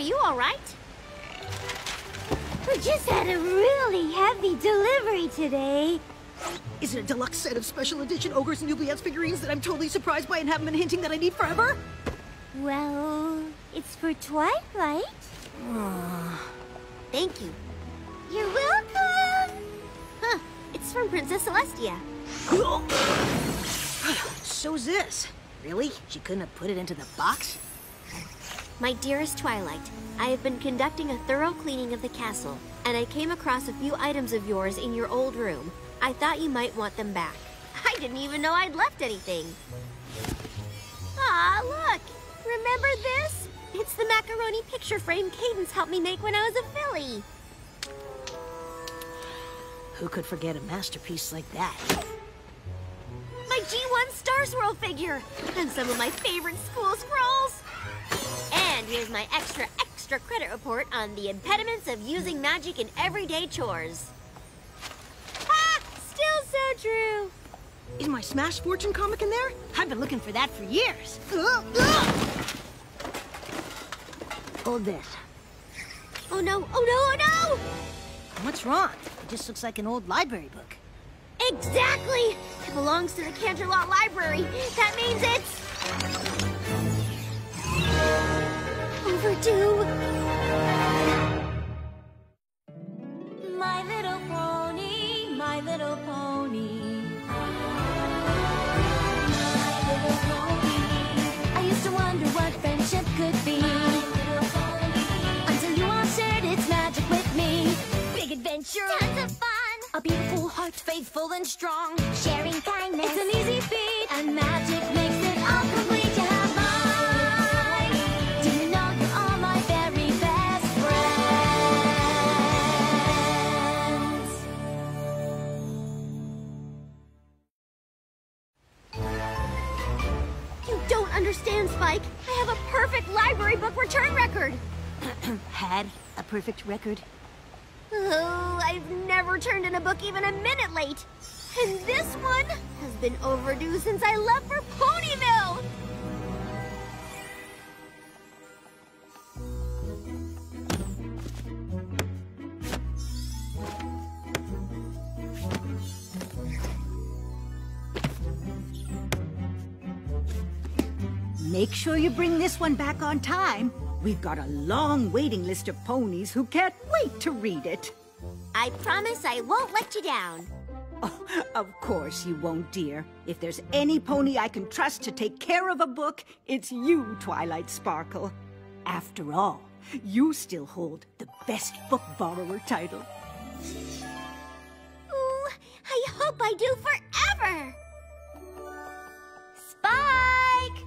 you all right? We just had a really heavy delivery today. Is it a deluxe set of special edition Ogres and Oubliettes figurines that I'm totally surprised by and haven't been hinting that I need forever? Well, it's for Twilight. Thank you. You're welcome. Huh, it's from Princess Celestia. So's this. Really? She couldn't have put it into the box? My dearest Twilight, I have been conducting a thorough cleaning of the castle, and I came across a few items of yours in your old room. I thought you might want them back. I didn't even know I'd left anything. Ah, look! Remember this? It's the macaroni picture frame Cadence helped me make when I was a filly. Who could forget a masterpiece like that? My G1 Star Swirl figure! And some of my favorite school scrolls! And here's my extra credit report on the impediments of using magic in everyday chores. Ha! Still so true! Is my Smash Fortune comic in there? I've been looking for that for years. Hold this. Oh no, oh no, oh no! What's wrong? It just looks like an old library book. Exactly! It belongs to the Canterlot Library. That means it's... overdue. My little pony, my little pony. My little pony. I used to wonder what friendship could be. Until you all shared its magic with me. Big adventure. Tons of fun. A beautiful heart, faithful and strong. Sharing kindness. It's an easy feat. And magic makes it all complete. You have mine. Do you know you're all my very best friends? You don't understand, Spike. I have a perfect library book return record. Had a perfect record? Oh, I've never turned in a book even a minute late. And this one has been overdue since I left for Ponyville. Make sure you bring this one back on time. We've got a long waiting list of ponies who can't wait to read it. I promise I won't let you down. Oh, of course you won't, dear. If there's any pony I can trust to take care of a book, it's you, Twilight Sparkle. After all, you still hold the best book borrower title. Ooh, I hope I do forever! Spike!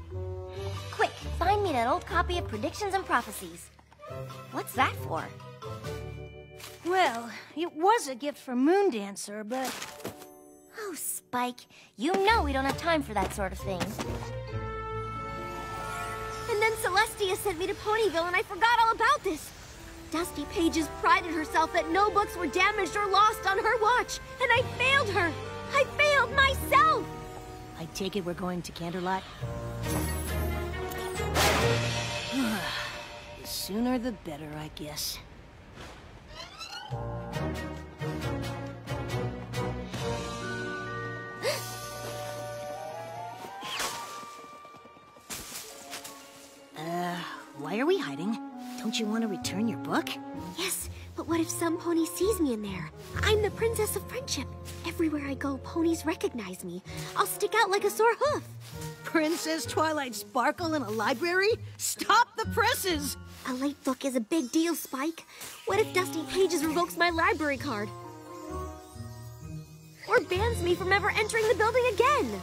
Quick, find me that old copy of Predictions and Prophecies. What's that for? Well, it was a gift for Moondancer, but... Oh, Spike, you know we don't have time for that sort of thing. And then Celestia sent me to Ponyville and I forgot all about this. Dusty Pages prided herself that no books were damaged or lost on her watch, and I failed her. I failed myself. I take it we're going to Canterlot? The sooner the better, I guess. Why are we hiding? Don't you want to return your book? Yes, but what if some pony sees me in there? I'm the Princess of Friendship. Everywhere I go, ponies recognize me. I'll stick out like a sore hoof. Princess Twilight Sparkle in a library? Stop the presses! A late book is a big deal, Spike. What if Dusty Pages revokes my library card? Or bans me from ever entering the building again?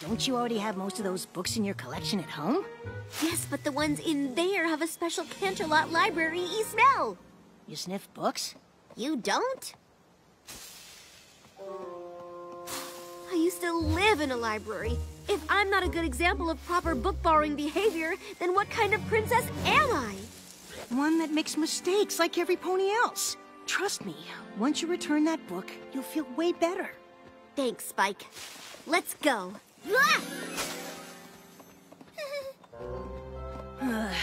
Don't you already have most of those books in your collection at home? Yes, but the ones in there have a special Canterlot library-y smell. You sniff books? You don't? I used to live in a library. If I'm not a good example of proper book-borrowing behavior, then what kind of princess am I? One that makes mistakes like every pony else. Trust me, once you return that book, you'll feel way better. Thanks, Spike. Let's go. Ah!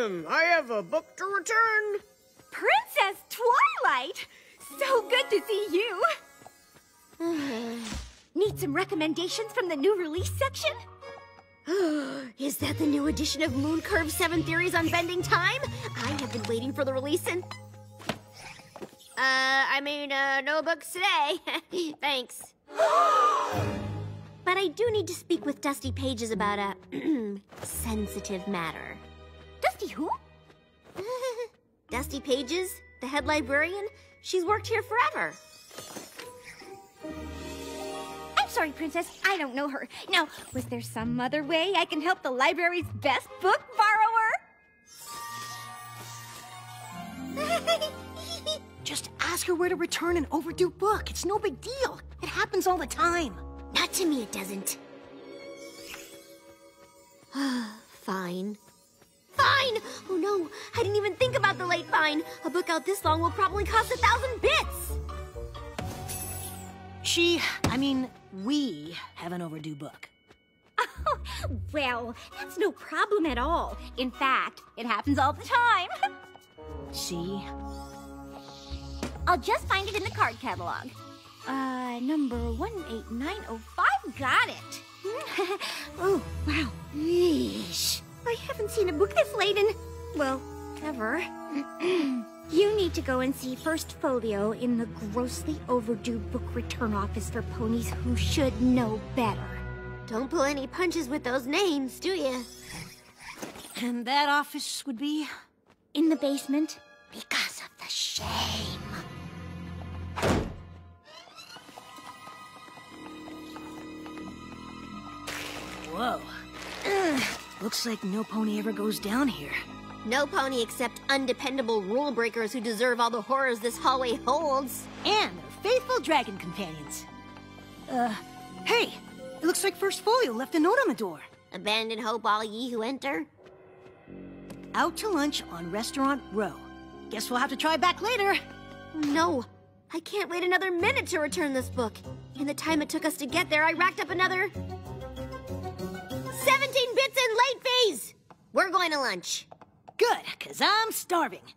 I have a book to return. Princess Twilight! So good to see you! Need some recommendations from the new release section? Is that the new edition of Moon Curve 7 Theories on Bending Time? I have been waiting for the release and... no books today. Thanks. But I do need to speak with Dusty Pages about a sensitive matter. Dusty who? Dusty Pages, the head librarian. She's worked here forever. I'm sorry, Princess. I don't know her. Now, was there some other way I can help the library's best book borrower? Just ask her where to return an overdue book. It's no big deal. It happens all the time. Not to me, it doesn't. Fine. Fine! Oh no, I didn't even think about the late fine. A book out this long will probably cost 1,000 bits. We have an overdue book. Oh, well, that's no problem at all. In fact, it happens all the time. See? I'll just find it in the card catalog. Number 18905, got it. Oh, wow. Yeesh. I haven't seen a book this late in, well, ever. You need to go and see First Folio in the grossly overdue book return office for ponies who should know better. Don't pull any punches with those names, do you? And that office would be? In the basement. Because of the shame. Whoa. Looks like no pony ever goes down here. No pony except undependable rule breakers who deserve all the horrors this hallway holds. And their faithful dragon companions. Hey! It looks like First Folio left a note on the door. Abandon hope, all ye who enter. Out to lunch on Restaurant Row. Guess we'll have to try back later. No, I can't wait another minute to return this book. In the time it took us to get there, I racked up another 17 bits in late fees! We're going to lunch. Good, 'cause I'm starving.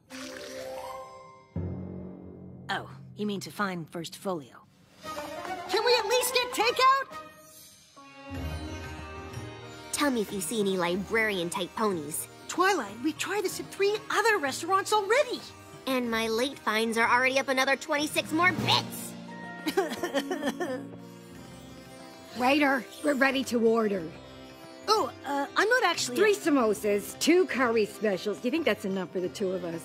Oh, you mean to find First Folio. Can we at least get takeout? Tell me if you see any librarian-type ponies. Twilight, we've tried this at 3 other restaurants already. And my late fines are already up another 26 more bits. Waiter, we're ready to order. Oh, I'm not actually... 3 samosas, 2 curry specials. Do you think that's enough for the 2 of us?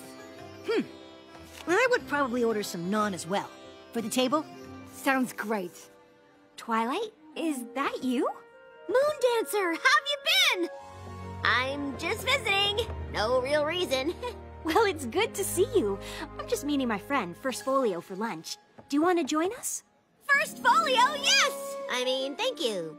I would probably order some naan as well. For the table? Sounds great. Twilight, is that you? Moon Dancer, how have you been? I'm just visiting. No real reason. Well, it's good to see you. I'm just meeting my friend, First Folio, for lunch. Do you want to join us? First Folio, yes! Thank you.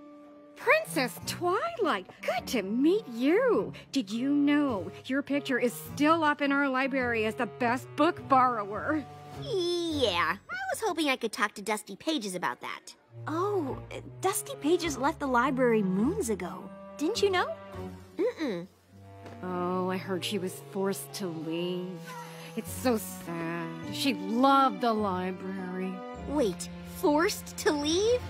Princess Twilight, good to meet you. Did you know your picture is still up in our library as the best book borrower? Yeah, I was hoping I could talk to Dusty Pages about that. Oh, Dusty Pages left the library moons ago. Didn't you know? Mm-mm. Oh, I heard she was forced to leave. It's so sad. She loved the library. Wait, forced to leave?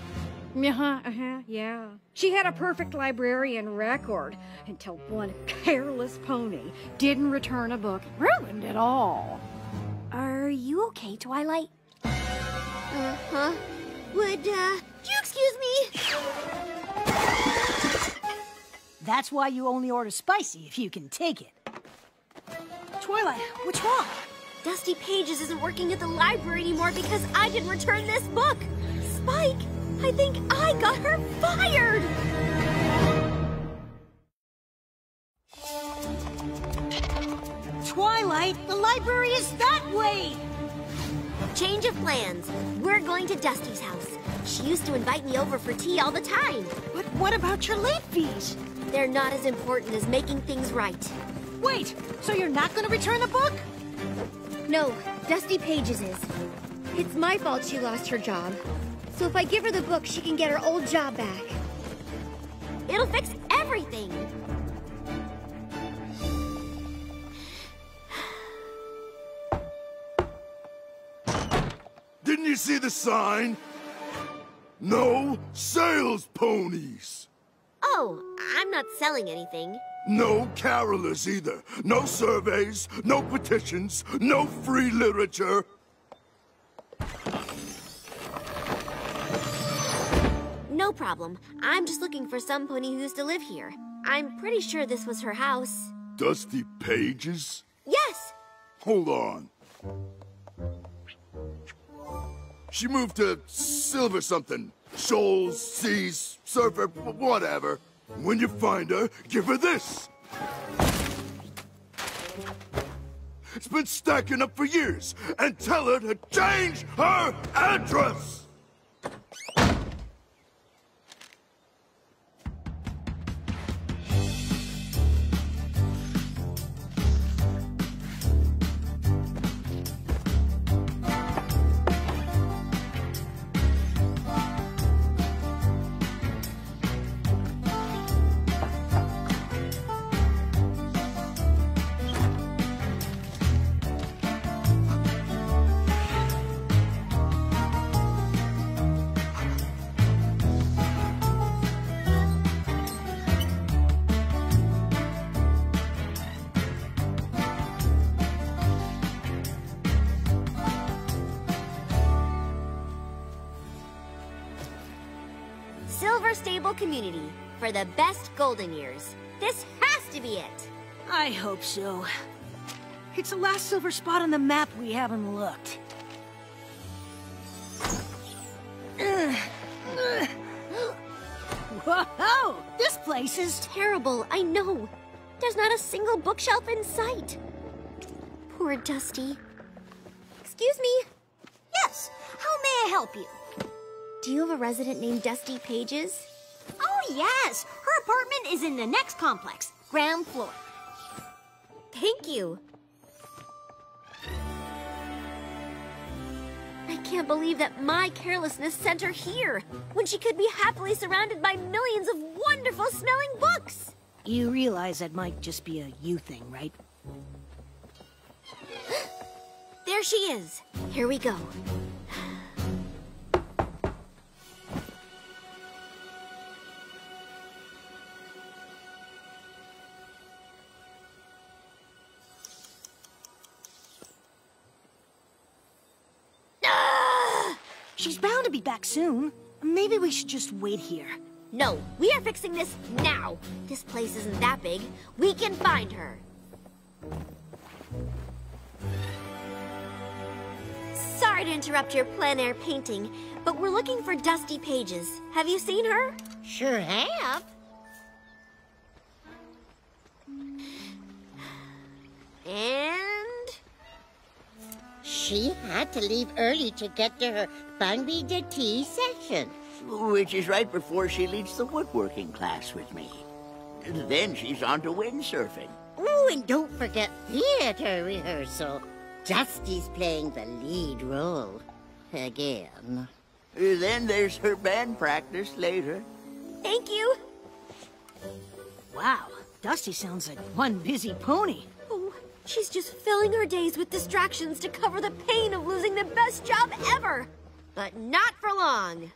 Yeah. She had a perfect librarian record until one careless pony didn't return a book. Ruined it all. Are you okay, Twilight? Uh-huh. Would you excuse me? That's why you only order spicy if you can take it. Twilight, what's wrong? Dusty Pages isn't working at the library anymore because I didn't return this book. Spike, I think I got her fired! Twilight, the library is that way! Change of plans. We're going to Dusty's house. She used to invite me over for tea all the time. But what about your late fees? They're not as important as making things right. Wait, so you're not going to return the book? No, Dusty Pages is. It's my fault she lost her job. So if I give her the book, she can get her old job back. It'll fix everything. Didn't you see the sign? No sales ponies! Oh, I'm not selling anything. No carolers either. No surveys, no petitions, no free literature. No problem. I'm just looking for some pony who used to live here. I'm pretty sure this was her house. Dusty Pages? Yes! Hold on. She moved to Silver something. Shoals, Seas, Surfer, whatever. When you find her, give her this. It's been stacking up for years. And tell her to change her address! Silver Stable Community for the best golden years. This has to be it. I hope so. It's the last silver spot on the map we haven't looked. Whoa! This place is... Terrible, I know. There's not a single bookshelf in sight. Poor Dusty. Excuse me. Yes, how may I help you? Do you have a resident named Dusty Pages? Oh, yes. Her apartment is in the next complex, ground floor. Thank you. I can't believe that my carelessness sent her here, when she could be happily surrounded by millions of wonderful smelling books. You realize that might just be a you thing, right? There she is. Here we go. She's bound to be back soon. Maybe we should just wait here. No, we are fixing this now. This place isn't that big. We can find her. Sorry to interrupt your plein air painting, but we're looking for Dusty Pages. Have you seen her? Sure have. And... She had to leave early to get to her Bungby de Tea session. Which is right before she leads the woodworking class with me. Then she's on to windsurfing. Oh, and don't forget theater rehearsal. Dusty's playing the lead role. Again. Then there's her band practice later. Thank you. Wow, Dusty sounds like one busy pony. Oh, she's just filling her days with distractions to cover the pain of losing the best job ever. But not for long.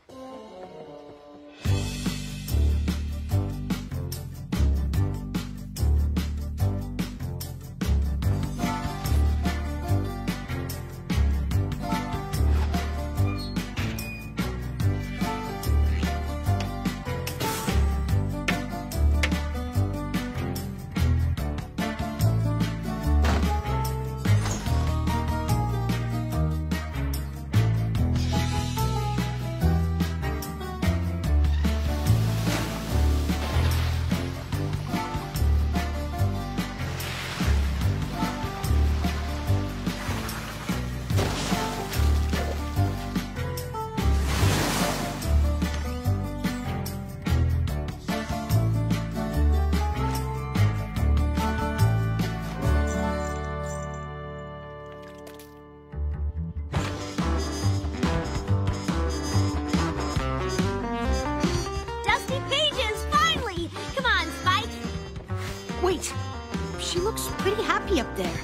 Wait, she looks pretty happy up there.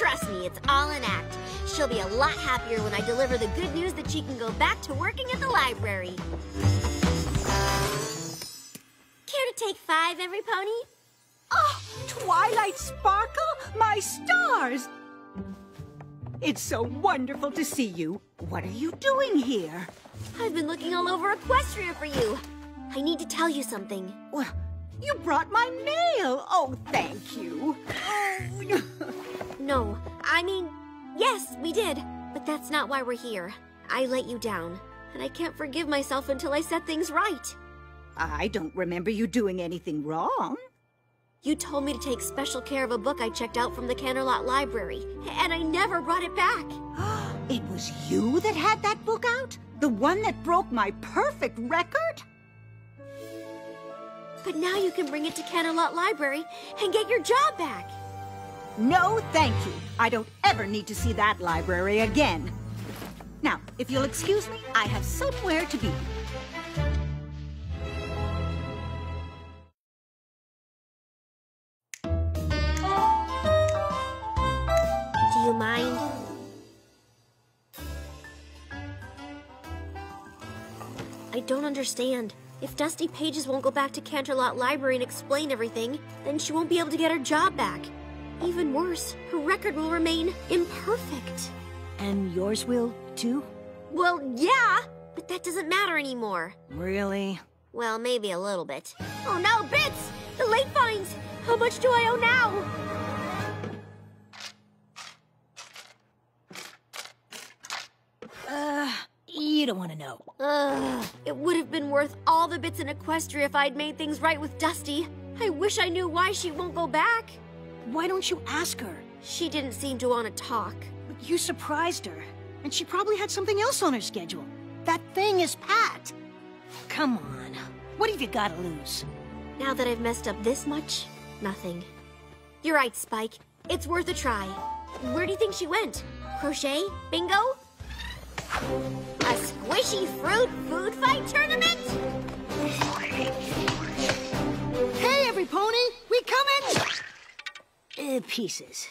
Trust me, it's all an act. She'll be a lot happier when I deliver the good news that she can go back to working at the library. Care to take 5, every pony? Oh, Twilight Sparkle, my stars! It's so wonderful to see you. What are you doing here? I've been looking all over Equestria for you. I need to tell you something. Well, you brought my mail. Oh, thank you. No, I mean, yes, we did. But that's not why we're here. I let you down, and I can't forgive myself until I set things right. I don't remember you doing anything wrong. You told me to take special care of a book I checked out from the Canterlot Library, and I never brought it back. It was you that had that book out? The one that broke my perfect record? But now you can bring it to Canterlot Library and get your job back. No, thank you. I don't ever need to see that library again. Now, if you'll excuse me, I have somewhere to be. Do you mind? I don't understand. If Dusty Pages won't go back to Canterlot Library and explain everything, then she won't be able to get her job back. Even worse, her record will remain imperfect. And yours will, too? Well, yeah, but that doesn't matter anymore. Really? Well, maybe a little bit. Oh no, Bits! The late fines! How much do I owe now? You don't want to know. It would have been worth all the bits in Equestria if I'd made things right with Dusty. I wish I knew why she won't go back. Why don't you ask her? She didn't seem to want to talk. But you surprised her, and she probably had something else on her schedule. That thing is Pat. Come on. What have you got to lose? Now that I've messed up this much, nothing. You're right, Spike. It's worth a try. Where do you think she went? Crochet? Bingo? A squishy fruit food fight tournament? Hey, every pony! We coming! Pieces.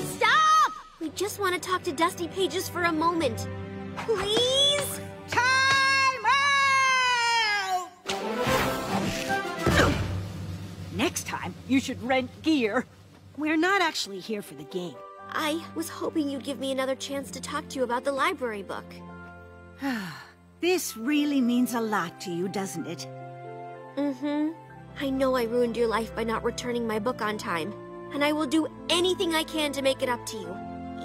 Stop! We just want to talk to Dusty Pages for a moment. Please? Time out! Next time, you should rent gear. We're not actually here for the game. I was hoping you'd give me another chance to talk to you about the library book. This really means a lot to you, doesn't it? Mm-hmm. I know I ruined your life by not returning my book on time, and I will do anything I can to make it up to you.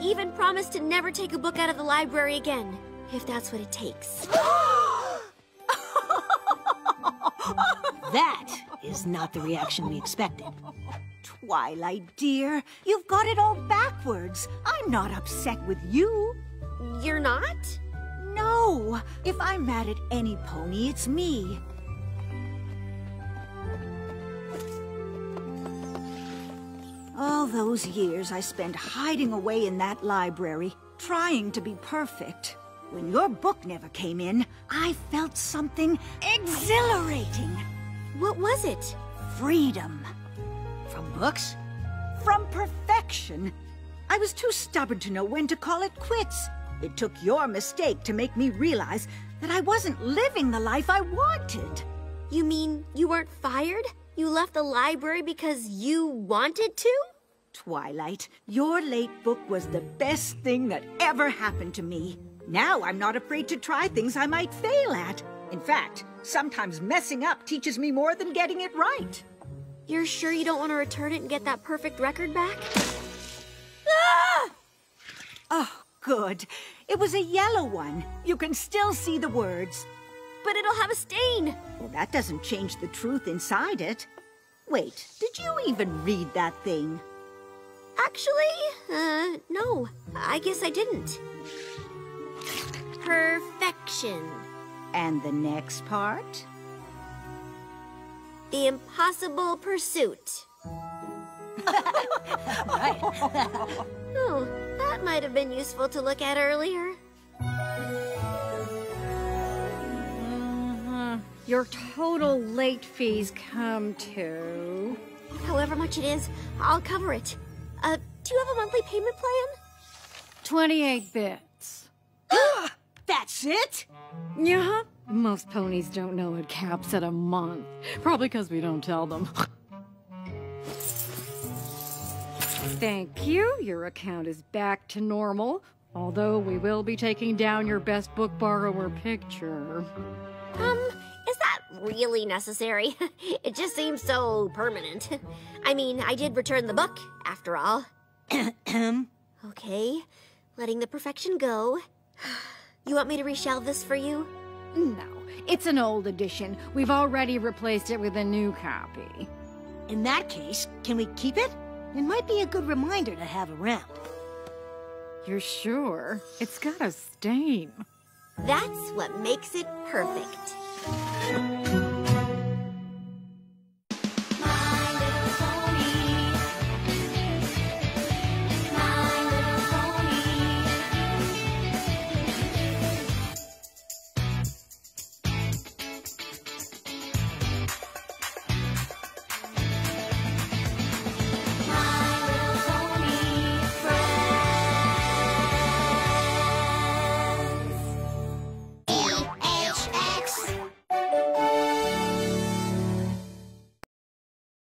Even promise to never take a book out of the library again, if that's what it takes. That is not the reaction we expected. Twilight, dear, you've got it all backwards. I'm not upset with you. You're not? No. If I'm mad at any pony, it's me. All those years I spent hiding away in that library, trying to be perfect. When your book never came in, I felt something exhilarating. What was it? Freedom. From books? From perfection. I was too stubborn to know when to call it quits. It took your mistake to make me realize that I wasn't living the life I wanted. You mean you weren't fired? You left the library because you wanted to? Twilight, your late book was the best thing that ever happened to me. Now I'm not afraid to try things I might fail at. In fact, sometimes messing up teaches me more than getting it right. You're sure you don't want to return it and get that perfect record back? Ah! Oh, good. It was a yellow one. You can still see the words. But it'll have a stain. Well, that doesn't change the truth inside it. Wait, did you even read that thing? Actually, no. I guess I didn't. Perfection. And the next part? The impossible pursuit. Right. Oh, that might have been useful to look at earlier. Your total late fees come to... However much it is, I'll cover it. Do you have a monthly payment plan? 28 bits. That's it? Yeah, most ponies don't know it caps at a month. Probably because we don't tell them. Thank you. Your account is back to normal. Although we will be taking down your best book borrower picture. Is that really necessary? It just seems so permanent. I mean, I did return the book, after all. Okay, letting the perfection go. You want me to reshelve this for you? No, it's an old edition. We've already replaced it with a new copy. In that case, can we keep it? It might be a good reminder to have around. You're sure? It's got a stain. That's what makes it perfect.